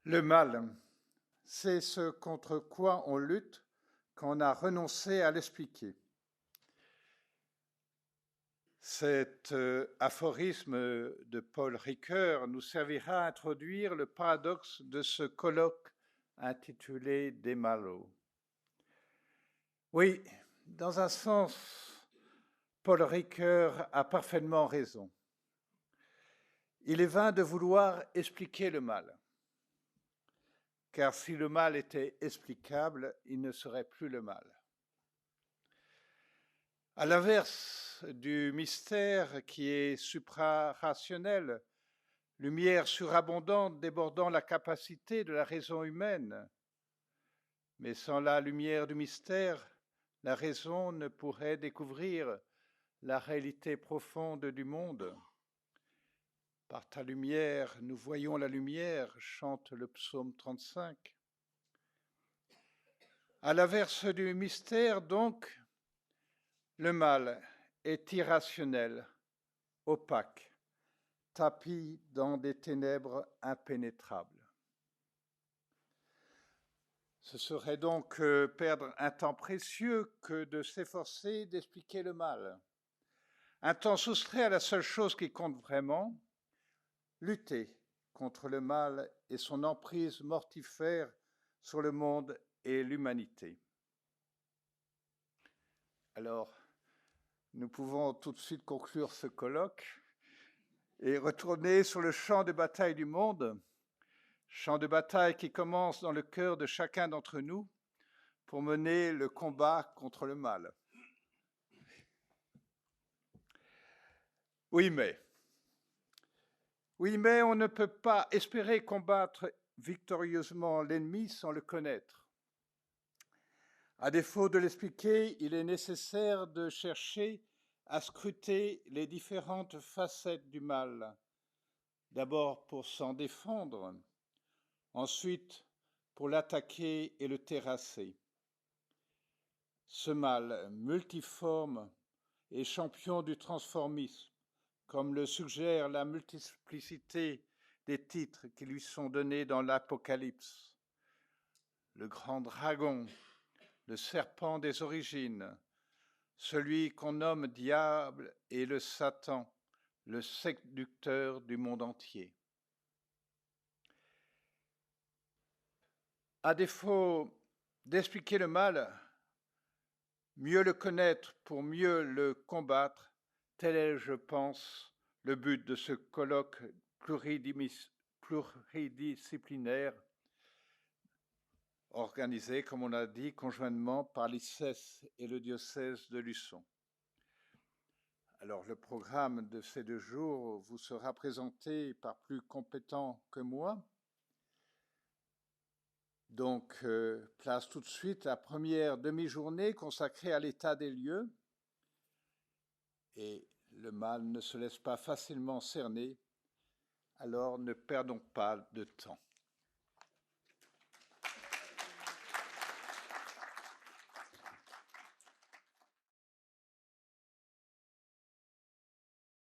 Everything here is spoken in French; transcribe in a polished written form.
Le mal, c'est ce contre quoi on lutte quand on a renoncé à l'expliquer. Cet aphorisme de Paul Ricoeur nous servira à introduire le paradoxe de ce colloque intitulé Des Malo. Oui, dans un sens, Paul Ricoeur a parfaitement raison. Il est vain de vouloir expliquer le mal, car si le mal était explicable, il ne serait plus le mal. À l'inverse du mystère qui est suprarationnel, lumière surabondante débordant la capacité de la raison humaine, mais sans la lumière du mystère, la raison ne pourrait découvrir la réalité profonde du monde. Par ta lumière, nous voyons la lumière, chante le psaume 35. À l'inverse du mystère, donc, le mal est irrationnel, opaque, tapi dans des ténèbres impénétrables. Ce serait donc perdre un temps précieux que de s'efforcer d'expliquer le mal. Un temps soustrait à la seule chose qui compte vraiment, lutter contre le mal et son emprise mortifère sur le monde et l'humanité. Alors, nous pouvons tout de suite conclure ce colloque et retourner sur le champ de bataille du monde, champ de bataille qui commence dans le cœur de chacun d'entre nous pour mener le combat contre le mal. Oui, mais on ne peut pas espérer combattre victorieusement l'ennemi sans le connaître. À défaut de l'expliquer, il est nécessaire de chercher à scruter les différentes facettes du mal, d'abord pour s'en défendre, ensuite pour l'attaquer et le terrasser. Ce mal multiforme est champion du transformisme, comme le suggère la multiplicité des titres qui lui sont donnés dans l'Apocalypse. Le grand dragon, le serpent des origines, celui qu'on nomme diable et le Satan, le séducteur du monde entier. À défaut d'expliquer le mal, mieux le connaître pour mieux le combattre, tel est, je pense, le but de ce colloque pluridisciplinaire organisé, comme on l'a dit, conjointement par l'ICES et le diocèse de Luçon. Alors, le programme de ces 2 jours vous sera présenté par plus compétents que moi. Donc, place tout de suite la première demi-journée consacrée à l'état des lieux. Et le mal ne se laisse pas facilement cerner, alors ne perdons pas de temps.